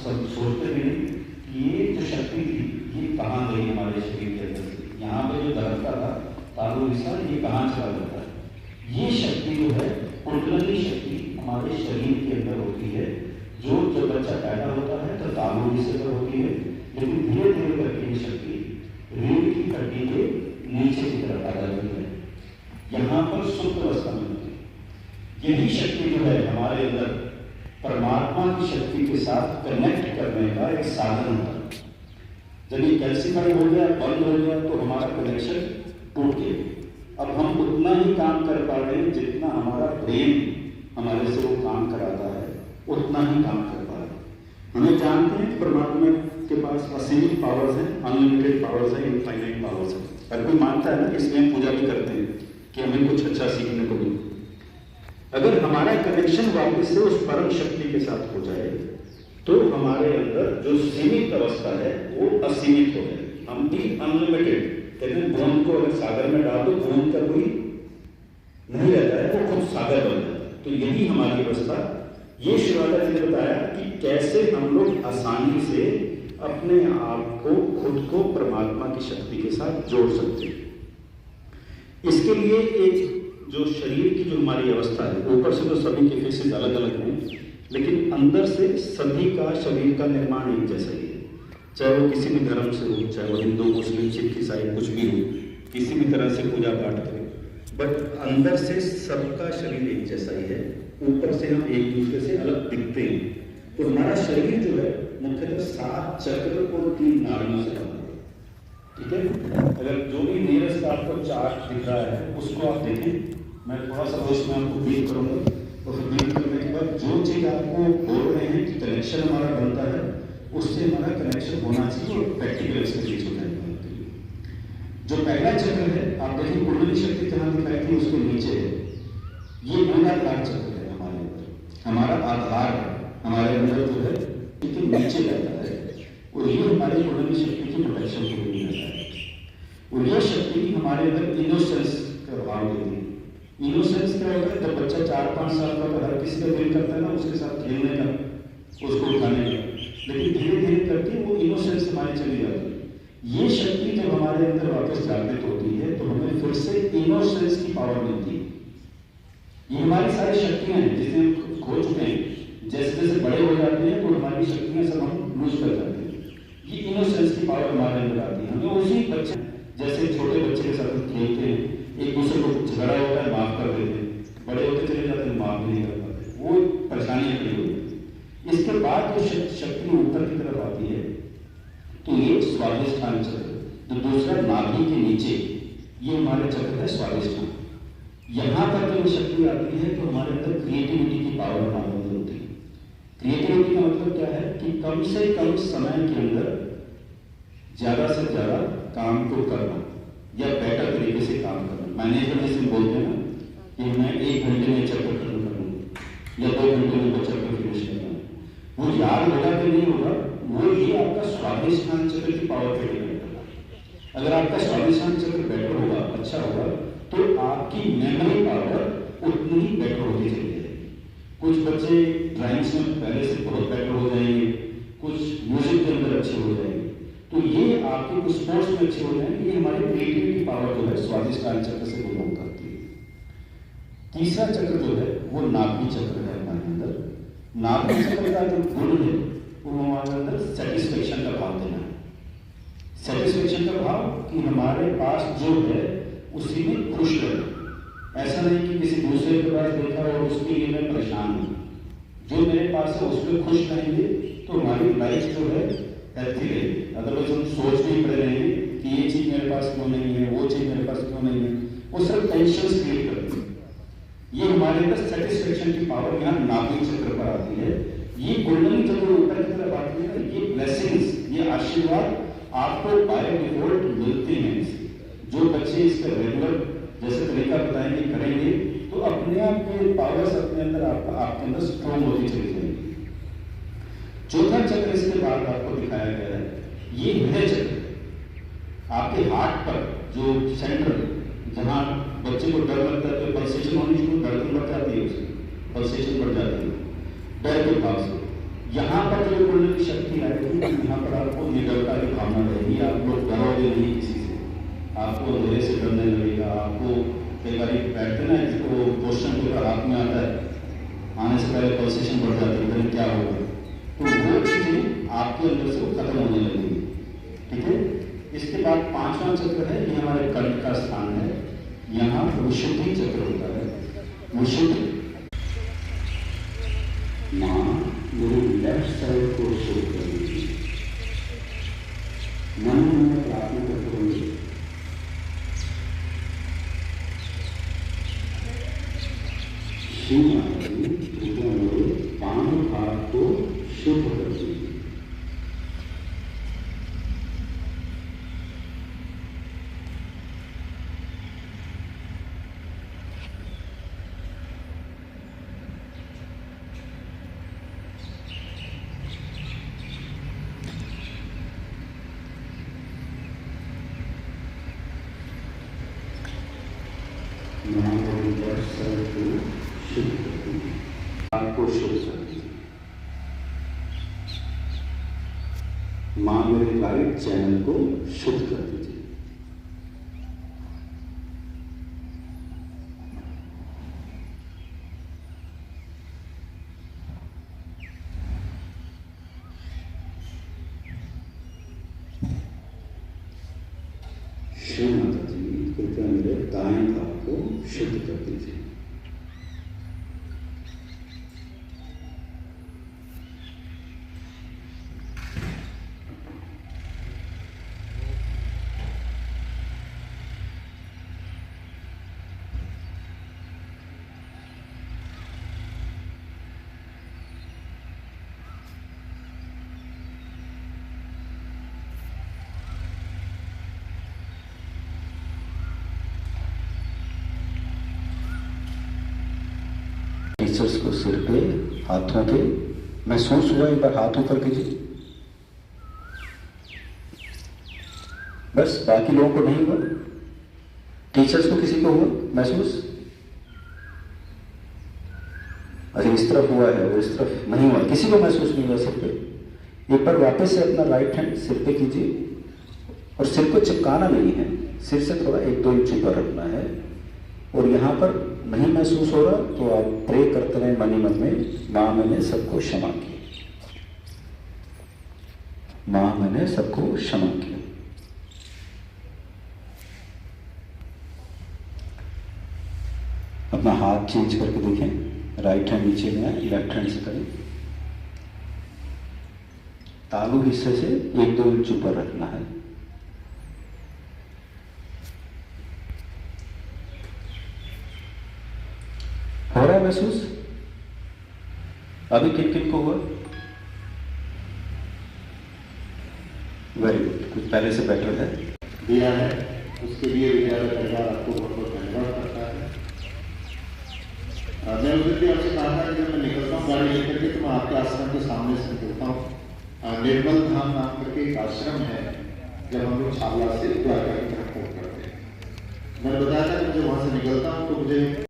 सब सोचते भी नहीं कि ये जो शक्ति थी ये कहाँ गई हमारे शरीर के अंदर से, यहाँ पे जो धड़कता था तालु हिस्सा ये कहाँ चला जाता है। ये शक्ति जो है कुंडलनी शक्ति हमारे शरीर के अंदर होती है, जो जब बच्चा पैदा होता है तो तालु हिस्से पर होती है, लेकिन धीरे धीरे करके ये शक्ति रीढ़ की हड्डी के नीचे की तरफ आ जाती है, यहाँ पर सुप्त अवस्था में होती है। यही शक्ति जो है हमारे अंदर परमात्मा की शक्ति के साथ कनेक्ट करने का एक साधन होता है। जब ये कैल्सीफाई हो गया, बंद हो गया, तो हमारा कनेक्शन टूट गया। अब हम उतना ही काम कर पा रहे हैं जितना हमारा ब्रेन हमारे से वो काम कराता है, उतना ही काम कर पा रहे हैं। हमें जानते हैं परमात्मा के पास असीमित पावर्स हैं, अनलिमिटेड पावर्स हैं, इनफाइनाइट पावर्स हैं। हर कोई मानता है ना, इसलिए हम पूजा भी करते हैं कि हमें कुछ अच्छा सीखने को मिले। अगर हमारा कनेक्शन वापस से उस परम शक्ति के साथ हो जाए तो हमारे अंदर जो सीमित अवस्था है वो असीमित हो जाए। हम भी अनलिमिटेड, कहते हैं बूंद को अगर सागर में डाल दो बूंद का कोई नहीं रहता है, वो खुद सागर बन जाता है। तो यही हमारी अवस्था। ये शिवाला जी ने बताया कि कैसे हम लोग आसानी से अपने आप को, खुद को परमात्मा की शक्ति के साथ जोड़ सकते हैं। इसके लिए एक जो शरीर की जो हमारी अवस्था है, ऊपर से तो सभी के फेसेस अलग अलग हैं, लेकिन अंदर से सभी का शरीर का निर्माण एक जैसा ही है। चाहे वो किसी भी धर्म से हो, चाहे वो हिंदू, मुस्लिम, सिख, ईसाई कुछ भी हो, किसी भी तरह से पूजा पाठ करें, बट अंदर से सबका शरीर एक जैसा ही है। ऊपर से हम एक दूसरे से अलग दिखते हैं। तो हमारा शरीर जो है मुख्यतः 7 चक्र और 3 नाड़ियों से बना है। ठीक है, अगर जो भी नियरेस्ट आपको चार्ट दिख रहा है उसको आप देखें। मैं थोड़ा सा उसमें आपको ब्रीफ करूंगा, और फिर ब्रीफ करने के बाद जो चीज़ आपको बोल रहे हैं कि कनेक्शन हमारा बनता है, उससे हमारा कनेक्शन होना चाहिए और प्रैक्टिकल एक्सपीरियंस होना चाहिए। जो पहला चक्र है, आप देखिए कुंडली शक्ति जहाँ दिखाई थी उसके नीचे है, ये मूलाधार चक्र है हमारे अंदर, हमारा आधार है हमारे अंदर जो है, लेकिन नीचे रहता है, और ये हमारी कुंडली शक्ति की प्रोटेक्शन को भी रहता है। और यह शक्ति हमारे अंदर इनोसेंस का भाव देती है। इनोसेंस क्या होता है? जब बच्चा 4-5 साल का, तो हर किसी का दिल करता है ना उसके साथ खेलने का, उसको उठाने का, लेकिन धीरे धीरे करके वो इनोसेंस हमारी चली जाती है। ये शक्ति जब हमारे अंदर वापस जागृत होती है तो हमें फिर से इनोसेंस की पावर मिलती है। ये हमारी सारी शक्तियां हैं जिसे हम खो चुके हैं। जैसे जैसे बड़े हो जाते हैं तो हमारी शक्तियां सब हम लूज कर जाते हैं। ये इनोसेंस की पावर हमारे अंदर आती है। हमें उसी बच्चे, जैसे छोटे बच्चे के साथ खेलते हैं, एक दूसरे को झगड़ा होता है माफ कर देते हैं, बड़े होते चले जाते हैं माफ नहीं कर पाते, वो परेशानियां खड़ी होती है। इसके बाद जो शक्ति ऊपर की तरफ आती है तो ये स्वादिष्ठान चक्र, तो दूसरा नाभि के नीचे ये हमारे चक्र है स्वादिष्ठान। यहाँ पर जब शक्ति आती है तो हमारे अंदर क्रिएटिविटी की पावर हमारे अंदर होती है। क्रिएटिविटी का मतलब क्या है कि कम से कम समय के अंदर ज्यादा से ज्यादा काम को करना या बेटर तरीके से काम करना। मैनेजमेंट जिसे बोलते हैं ना कि मैं 1 घंटे में चक्कर खत्म करूँगा या 2 घंटे में चक्कर फिनिश करना, वो याद होगा कि नहीं होगा, वो ये आपका स्वादिष्ठान चक्र की पावर पे डिपेंड करता है। अगर आपका स्वादिष्ठान चक्र बेटर होगा, अच्छा होगा, तो आपकी मेमोरी पावर उतनी ही बेटर होती चली जाएगी। कुछ बच्चे ड्राइंग्स में पहले से बहुत बेटर हो जाएंगे, कुछ म्यूजिक के अंदर अच्छे हो जाएंगे, तो ये आपके कुछ स्पोर्ट्स में अच्छे हो जाएंगे। ये हमारी क्रिएटिविटी पावर जो है स्वादिष्ठान चक्र से बिलोंग करती है। तीसरा चक्र जो है वो नाभि चक्र है हमारे अंदर। नाभि चक्र का जो गुण है वो हमारे अंदर सेटिस्फेक्शन का भाव देना है। सेटिस्फेक्शन का भाव कि हमारे पास जो है उसी में खुश रहे। ऐसा नहीं कि किसी दूसरे के पास देखा और उसके लिए मैं परेशान हूँ। जो मेरे पास है उसमें खुश रहेंगे तो हमारी लाइफ जो है हेल्थी रहेगी। अदरवाइज हम सोच नहीं पड़े रहेंगे कि ये चीज मेरे पास क्यों नहीं है, वो चीज मेरे पास क्यों नहीं है, वो सब टेंशन क्रिएट करती है। ये हमारे अंदर सेटिस्फेक्शन की पावर यहाँ नाभि चक्र पर आती है। ये कुंडली जब ऊपर की तरफ आती है, ये ब्लेसिंग्स, ये आशीर्वाद आपको बाय डिफॉल्ट मिलते हैं। जो बच्चे इसका रेगुलर जैसे तरीका बताएंगे करेंगे तो अपने आप के पावर्स अपने अंदर आपके अंदर स्ट्रॉन्ग होती चली जाएगी। चौथा चक्र इसके बाद आपको दिखाया गया है, ये हृदय चक्र। आपके हार्ट पर जो सेंटर जहाँ बच्चे को डर लगता है तो पल्सेशन होनी शुरू, धड़कन बढ़ जाती है, उसकी पल्सेशन बढ़ जाती है डर के भाव से। यहाँ पर जो कुंडली शक्ति आएगी, यहाँ पर आपको निडरता की भावना रहेगी, आप लोग डरोगे नहीं किसी से, आपको अंधेरे से डरने लगेगा। आपको कई बार बैठते ना, इसको क्वेश्चन पेपर हाथ में आता है, आने से पहले पल्सेशन बढ़ जाती है, क्या होगा, तो वो चीजें आपके अंदर से खत्म होने लगेगी। ठीक है। इसके बाद पांचवा चक्र है, ये हमारे कंठ का स्थान है, यहाँ विशुद्धि चक्र होता है। विशुद्धि माँ मेरे लेफ्ट साइड को शुद्ध कर दीजिए, मन में प्रार्थना करते हुए श्री माता जी कृपया मेरे पांव भाग को शुद्ध कर दीजिए। आपको शुद्ध कर दीजिए। माँ मेरे राइट चैनल को शुद्ध कर दीजिए। श्री माता जी कृपया मेरे दाएं भाग को शुद्ध कर दीजिए। टीचर्स को सिर पे, हाथों पे महसूस हुआ, एक बार हाथ ऊपर कीजिए, बस, बाकी लोगों को नहीं हुआ। टीचर्स को किसी को हुआ महसूस? अच्छा, इस तरफ हुआ है, वो इस तरफ नहीं हुआ, किसी को महसूस नहीं हुआ सिर पे। एक बार वापस से अपना राइट हैंड सिर पे कीजिए और सिर को चिपकाना नहीं है, सिर से थोड़ा 1-2 इंच ऊपर रखना है। और यहाँ पर नहीं महसूस हो रहा तो आप प्रे करते रहे मन ही मन में, माँ मैंने सबको क्षमा किया, माँ मैंने सबको क्षमा किया। अपना हाथ चेंज करके देखें, राइट हैंड नीचे में है, लेफ्ट हैंड से करें, तालू हिस्से से 1-2 इंच ऊपर रखना है। हो रहा है महसूस? अभी किन किन को हुआ? वेरी गुड, कुछ पहले से बेटर है। दिया है उसके लिए परिवार आपको बहुत बहुत धन्यवाद करता है। मैं उस दिन भी आपसे कहा था कि जब मैं निकलता हूँ गाड़ी लेकर के, तो मैं आपके आश्रम के सामने से निकलता हूँ। निर्मल धाम नाम करके एक आश्रम है, जब हम लोग छावला से द्वारका की तरफ करते हैं। मैंने बताया था कि मुझे वहाँ से निकलता हूँ तो मुझे